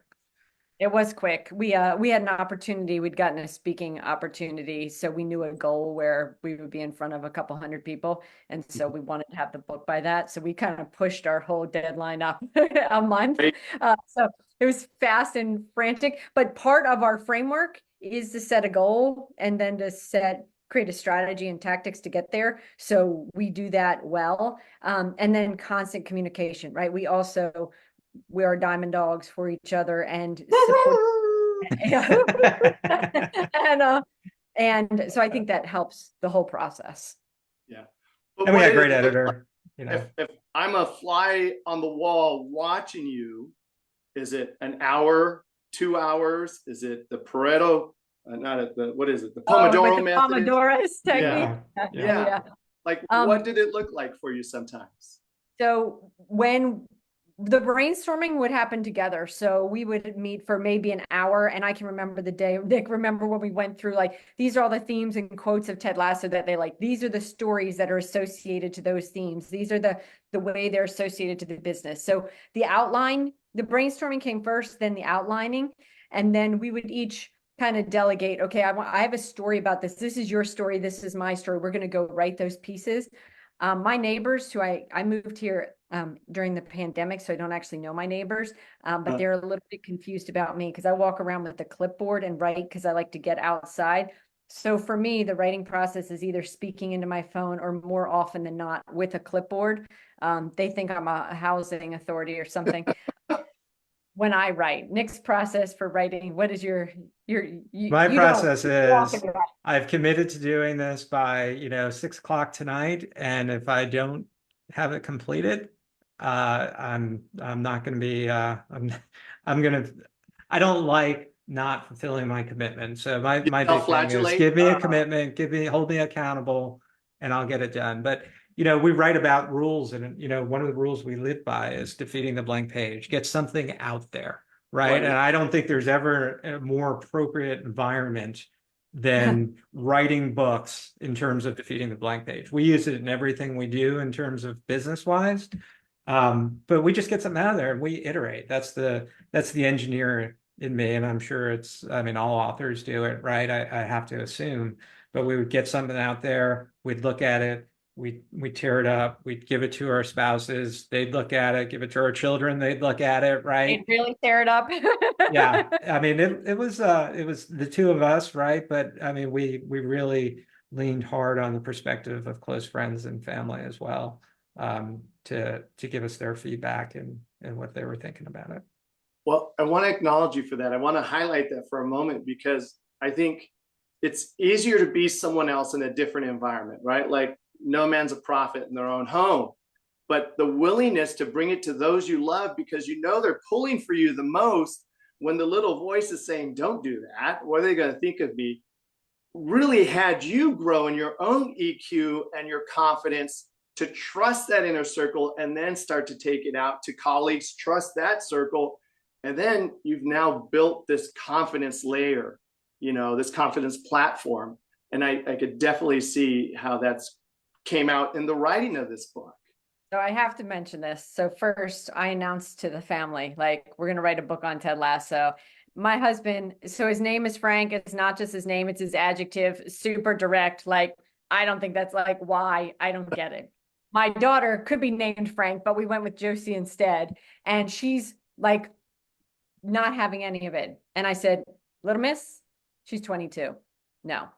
It was quick. We had an opportunity. We'd gotten a speaking opportunity, so we knew a goal where we would be in front of a couple hundred people, and so we wanted to have the book by that. So we kind of pushed our whole deadline up a month. Right. So it was fast and frantic. But part of our framework is to set a goal and then to create a strategy and tactics to get there. So we do that well, and then constant communication. Right? We are diamond dogs for each other and support. And so I think that helps the whole process. Yeah. And we had a great editor. If I'm a fly on the wall watching you, is it an hour, 2 hours? Is it the Pareto? What is it? The Pomodoro method? Pomodoro's technique. Yeah. Like, what did it look like for you sometimes? So when the brainstorming would happen together. So we would meet for maybe an hour. And I can remember the day, Nick, remember when we went through, like, these are all the themes and quotes of Ted Lasso that they like. These are the stories that are associated to those themes. These are the way they're associated to the business. So the outline, the brainstorming came first, then the outlining. And then we would each kind of delegate, okay, I have a story about this. This is your story. This is my story. We're going to go write those pieces. My neighbors, who I moved here during the pandemic, so I don't actually know my neighbors, but they're a little bit confused about me because I walk around with a clipboard and write because I like to get outside. So for me, the writing process is either speaking into my phone or more often than not with a clipboard. They think I'm a housing authority or something. When I write, Nick's process for writing, what is my process is I've committed to doing this by 6 o'clock tonight, and if I don't have it completed, I'm not going to be I don't like not fulfilling my commitment. So my big thing is give me a commitment, hold me accountable, and I'll get it done. But we write about rules, and one of the rules we live by is defeating the blank page. Get something out there, right? And I don't think there's ever a more appropriate environment than writing books in terms of defeating the blank page. We use it in everything we do in terms of business wise, but we just get something out of there and we iterate. That's the engineer in me, and I'm sure all authors do it, right? I have to assume, but we would get something out there, we'd look at it, we tear it up, we'd give it to our spouses, they'd look at it, give it to our children, they'd look at it, right? They'd really tear it up. Yeah, it was the two of us, right? But we really leaned hard on the perspective of close friends and family as well, to give us their feedback and what they were thinking about it. Well, I want to acknowledge you for that. I want to highlight that for a moment, because I think it's easier to be someone else in a different environment, right? Like, no man's a prophet in their own home, but the willingness to bring it to those you love because they're pulling for you the most, when the little voice is saying, don't do that, what are they going to think of me, really had you grow in your own EQ and your confidence to trust that inner circle, and then start to take it out to colleagues, trust that circle. And then you've now built this confidence layer, this confidence platform. And I could definitely see how that's came out in the writing of this book. So I have to mention this. So first, I announced to the family, like, we're going to write a book on Ted Lasso. My husband, so his name is Frank. It's not just his name, it's his adjective, super direct. Like, I don't think that's like, why? I don't get it. My daughter could be named Frank, but we went with Josie instead. And she's like, not having any of it. And I said, little miss, she's 22. No,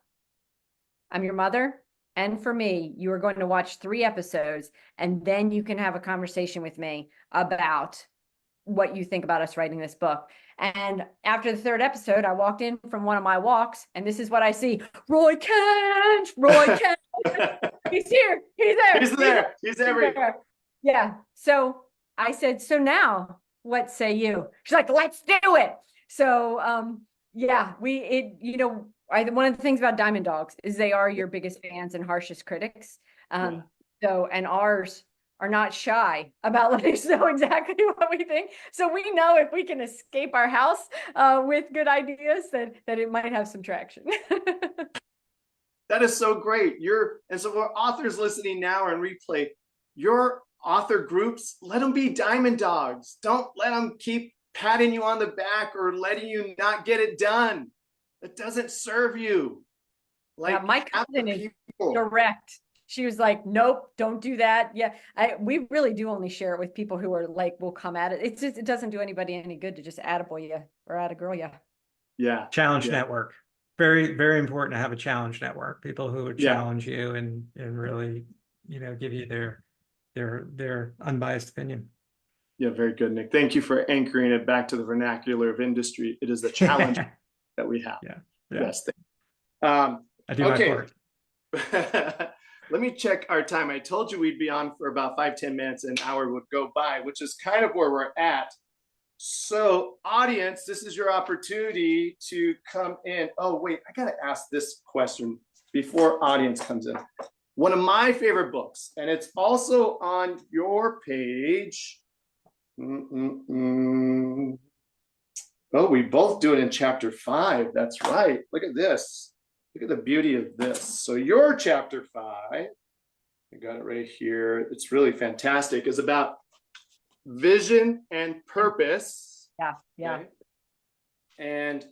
I'm your mother. And for me, you are going to watch 3 episodes, and then you can have a conversation with me about what you think about us writing this book. And after the 3rd episode, I walked in from one of my walks, and this is what I see. Roy Kent. He's here. He's there. He's everywhere. Yeah. So I said, so now what say you? She's like, let's do it. So, one of the things about Diamond Dogs is they are your biggest fans and harshest critics. And ours are not shy about letting us know exactly what we think. So we know if we can escape our house with good ideas, that it might have some traction. That is so great. And so for authors listening now and replay, your author groups, let them be diamond dogs. Don't let them keep patting you on the back or letting you not get it done. It doesn't serve you. Yeah, Like, my have the cousin is people. direct. She was like, nope, don't do that. Yeah, we really do only share it with people who are like, will come at it. It's just, it doesn't do anybody any good to just attaboy you or atta-girl you. Yeah. Challenge Yeah. network. Very, very important to have a challenge network. People who would Yeah. challenge you and really, give you their unbiased opinion. Yeah, very good, Nick. Thank you for anchoring it back to the vernacular of industry. It is the challenge that we have. Yeah. Yes. I do my part. Let me check our time. I told you we'd be on for about 5-10 minutes, an hour would go by, which is kind of where we're at. So, audience, this is your opportunity to come in. Oh, wait, I got to ask this question before audience comes in. One of my favorite books, and it's also on your page. Oh, we both do it in chapter 5. That's right. Look at this. Look at the beauty of this. So your chapter 5, I got it right here. It's really fantastic. It's about vision and purpose. Yeah. Okay? And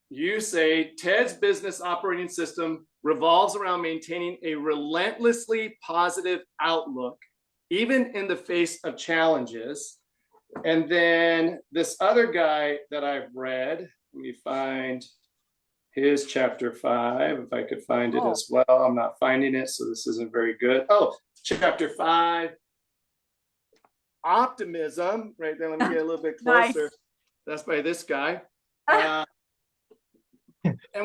you say Ted's business operating system revolves around maintaining a relentlessly positive outlook, even in the face of challenges. And then this other guy that I've read, let me find his chapter 5, if I could find it as well. I'm not finding it, so this isn't very good. Oh, chapter 5, optimism, right there. Let me get a little bit closer. Nice. That's by this guy. And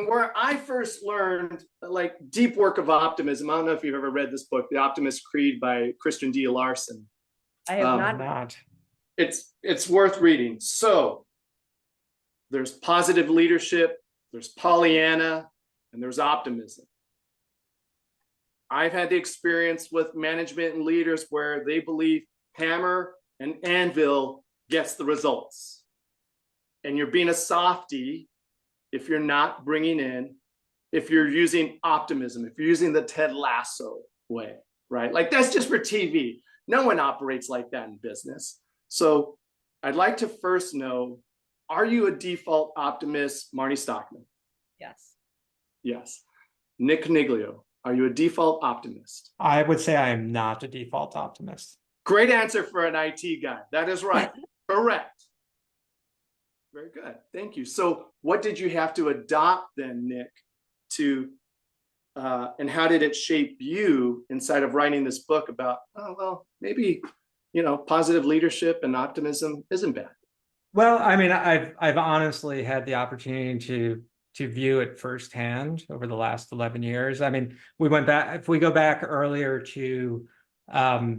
where I first learned like deep work of optimism, I don't know if you've ever read this book, The Optimist Creed by Christian D. Larson. I have Not. It's worth reading. So there's positive leadership, there's Pollyanna, and there's optimism. I've had the experience with management and leaders where they believe hammer and anvil gets the results. And you're being a softie if you're not bringing in, if you're using optimism, if you're using the Ted Lasso way, right? Like that's just for TV. No one operates like that in business. So I'd like to first know, are you a default optimist, Marnie Stockman? Yes. Yes. Nick Coniglio, are you a default optimist? I would say I am not a default optimist. Great answer for an IT guy. That is right. Correct. Very good. Thank you. So what did you have to adopt then, Nick, to and how did it shape you inside of writing this book about, oh, well, maybe, positive leadership and optimism isn't bad? Well, I mean, I've honestly had the opportunity to view it firsthand over the last 11 years. I mean, we went back, if we go back earlier to, my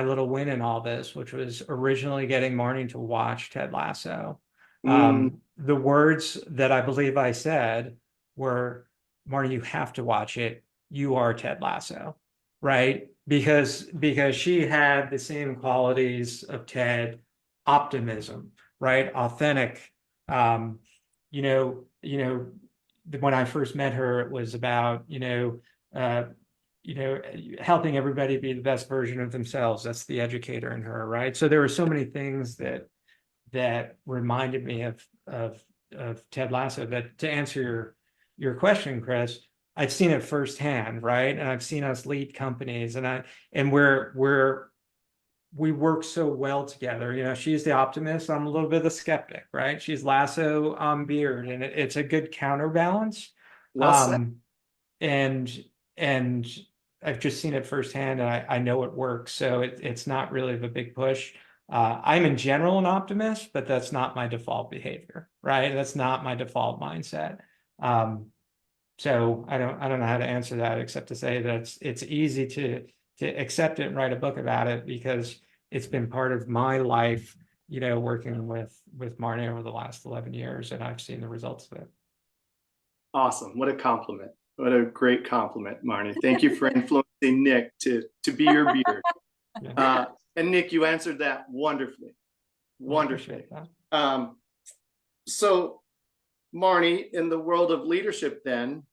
little win in all this, which was originally getting Marnie to watch Ted Lasso. The words that I believe I said were, Marnie, you have to watch it. You are Ted Lasso, right? Because she had the same qualities of Ted, optimism, right? Authentic. When I first met her, it was about, helping everybody be the best version of themselves. That's the educator in her, right? So there were so many things that reminded me of Ted Lasso. That to answer your question, Chris, I've seen it firsthand, right? And I've seen us lead companies, and we work so well together. She's the optimist. I'm a little bit of the skeptic, right? She's Lasso, I'm Beard, and it's a good counterbalance. Well said. And I've just seen it firsthand, and I know it works. So it's not really of a big push. I'm in general an optimist, but that's not my default behavior, right? That's not my default mindset. So I don't know how to answer that except to say that it's easy to accept it and write a book about it because it's been part of my life, working with Marnie over the last 11 years, and I've seen the results of it. Awesome. What a compliment. What a great compliment, Marnie. Thank you for influencing Nick to be your beard. Yeah, And Nick, you answered that wonderfully. I appreciate that. So Marnie, in the world of leadership then,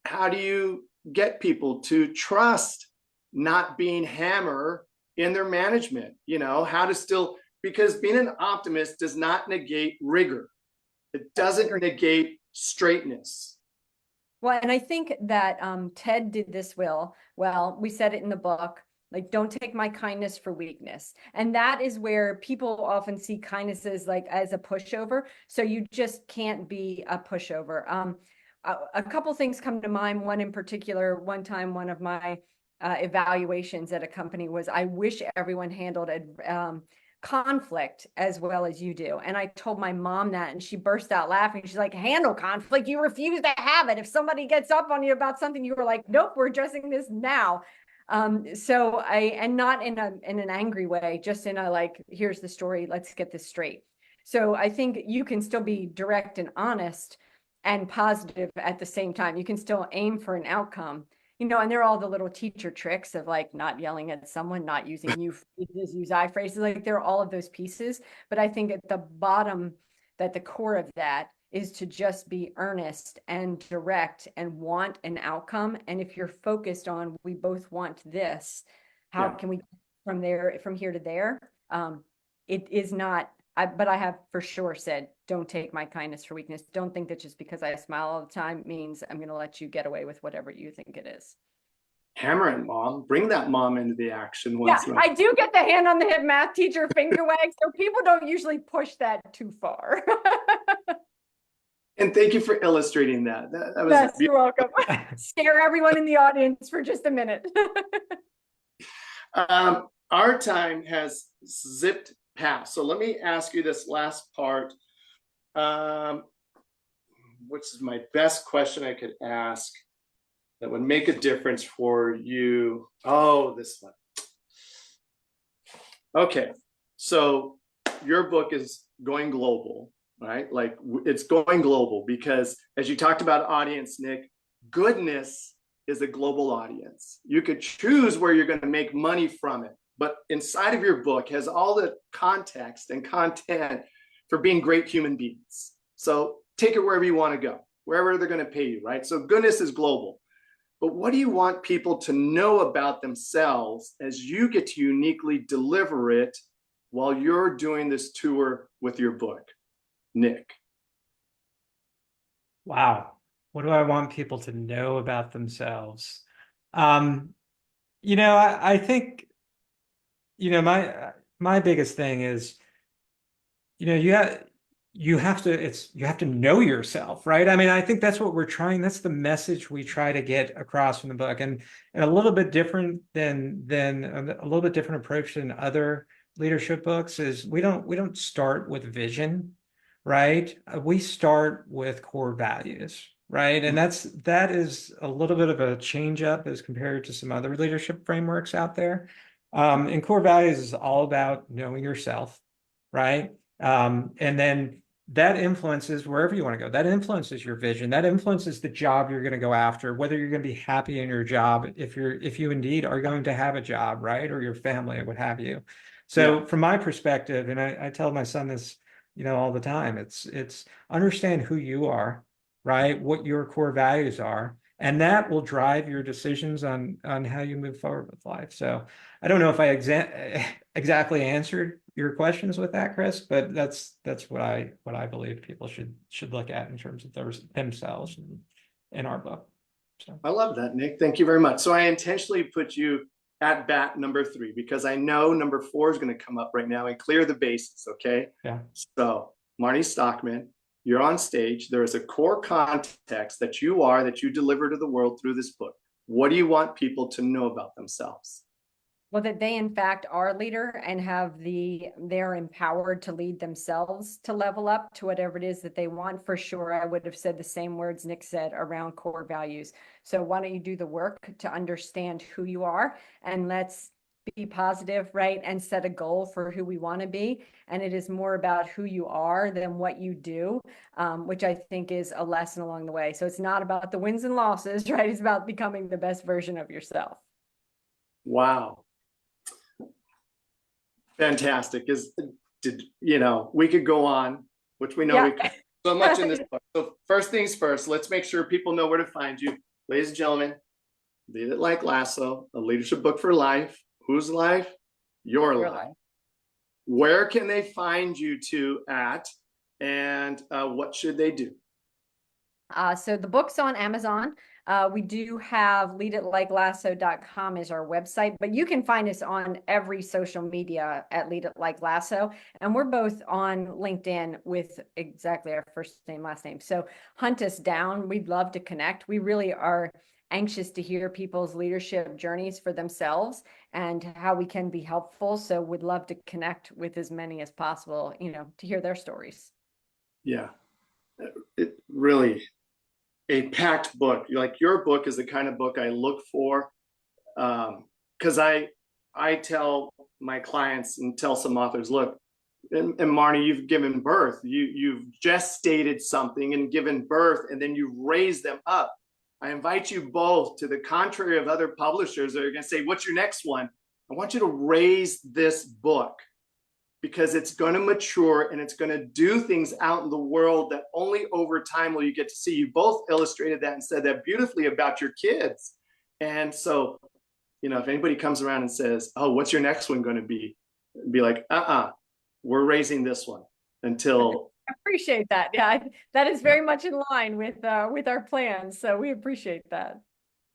how do you get people to trust not being hammer in their management? You know, how to still, because being an optimist does not negate rigor. It doesn't negate straightness. Well, and I think that Ted did this well. We said it in the book, like, don't take my kindness for weakness. And that is where people often see kindness as like as a pushover. So you just can't be a pushover. A couple things come to mind. One in particular, one time, one of my evaluations at a company was, I wish everyone handled conflict as well as you do. And I told my mom that, and she burst out laughing. She's like, handle conflict? You refuse to have it. If somebody gets up on you about something, you were like, nope, we're addressing this now. And not in an angry way, just in a like, here's the story, let's get this straight. So I think you can still be direct and honest and positive at the same time. You can still aim for an outcome. You know, and there are all the little teacher tricks of like not yelling at someone, not using you phrases, use I phrases. Like there are all of those pieces. But I think at the bottom, that the core of that is to just be earnest and direct and want an outcome. And if you're focused on, we both want this, how can we from here to there? It is not, but I have for sure said, don't take my kindness for weakness. Don't think that just because I smile all the time means I'm going to let you get away with whatever you think it is. Hammer it, mom. Bring that mom into the action Yeah, once. I do get the hand on the hip math teacher finger wag, so people don't usually push that too far. And thank you for illustrating that. That was Yes, you're welcome. Scare everyone in the audience for just a minute. Our time has zipped past. So let me ask you this last part, which is my best question I could ask that would make a difference for you. Oh, this one. Okay, so your book is going global, right? Like it's going global because as you talked about audience, Nick, goodness is a global audience. You could choose where you're going to make money from it, but inside of your book has all the context and content for being great human beings. So take it wherever you want to go, wherever they're going to pay you, right? So goodness is global. But what do you want people to know about themselves as you get to uniquely deliver it while you're doing this tour with your book, Nick? Wow. What do I want people to know about themselves? You know, I think, you know, my biggest thing is, you know, you have to know yourself, right? I mean, I think that's what we're trying. That's the message we try to get across from the book, and a little bit different than a little bit different approach than other leadership books is we don't start with vision, right? We start with core values, right? And that is a little bit of a change up as compared to some other leadership frameworks out there. And core values is all about knowing yourself, right? And then that influences wherever you want to go. That influences your vision. That influences the job you're going to go after, whether you're going to be happy in your job, if you indeed are going to have a job, right? Or your family, or what have you. So from my perspective, and I tell my son this, you know, all the time, it's understand who you are, right? What your core values are, and that will drive your decisions on how you move forward with life. So I don't know if I exactly answered your questions with that, Chris, but that's what I believe people should look at in terms of themselves in our book. So I love that, Nick. Thank you very much. So I intentionally put you at bat number 3 because I know number 4 is going to come up right now and clear the bases. Okay. yeah. So Marnie Stockman, you're on stage. There is a core context that you deliver to the world through this book. What do you want people to know about themselves? Well, that they in fact are a leader and they're empowered to lead themselves to level up to whatever it is that they want. For sure, I would have said the same words Nick said around core values. So why don't you do the work to understand who you are, and let's be positive, right? And set a goal for who we want to be. And it is more about who you are than what you do, which I think is a lesson along the way. So it's not about the wins and losses, right? It's about becoming the best version of yourself. Wow. Fantastic. We could go on, which we know we could. So much in this book. So first things first, let's make sure people know where to find you. Ladies and gentlemen, Lead It Like Lasso, a leadership book for life. Whose life? Your life. Where can they find you at? And what should they do? So the book's on Amazon. We do have leaditlikelasso.com is our website, but you can find us on every social media at Lead It Like Lasso. And we're both on LinkedIn with exactly our first name, last name. So hunt us down. We'd love to connect. We really are anxious to hear people's leadership journeys for themselves and how we can be helpful. So we'd love to connect with as many as possible, to hear their stories. Yeah, it really a packed book. Like your book is the kind of book I look for, because I tell my clients and tell some authors, look, and Marnie, you've given birth. You've gestated something and given birth, and then you raise them up. I invite you both, to the contrary of other publishers that are going to say, what's your next one? I want you to raise this book, because it's going to mature and it's going to do things out in the world that only over time will you get to see. You both illustrated that and said that beautifully about your kids. And so, if anybody comes around and says, oh, what's your next one going to be? Be like, we're raising this one until. I appreciate that. Yeah, that is very much in line with our plans. So we appreciate that.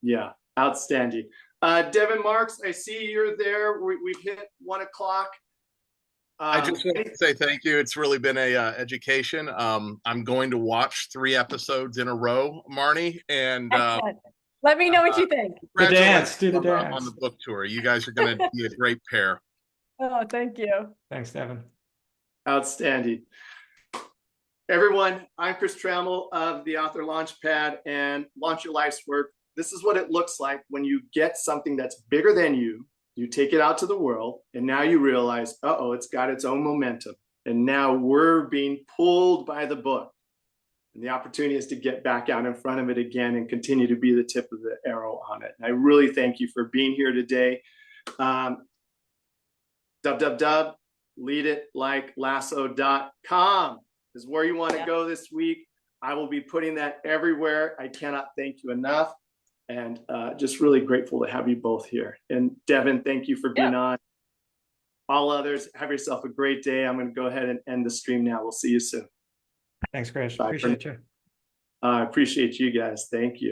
Yeah, outstanding. Devin Marks, I see you're there. We've hit 1 o'clock. I just want to say thank you. It's really been a education. I'm going to watch 3 episodes in a row, Marnie, and let me know what you think. The dance, do the dance on the book tour. You guys are going to be a great pair. Oh, thank you. Thanks, Devin. Outstanding. Everyone, I'm Chris Trammell of the Author Launchpad and Launch Your Life's Work. This is what it looks like when you get something that's bigger than you. You take it out to the world, and now you realize, it's got its own momentum. And now we're being pulled by the book. And the opportunity is to get back out in front of it again and continue to be the tip of the arrow on it. And I really thank you for being here today. www.leaditlikelasso.com is where you want to go this week. I will be putting that everywhere. I cannot thank you enough. And just really grateful to have you both here. And Devin, thank you for being on. All others, have yourself a great day. I'm going to go ahead and end the stream now. We'll see you soon. Thanks, Chris. Bye. Appreciate you. I appreciate you guys. Thank you.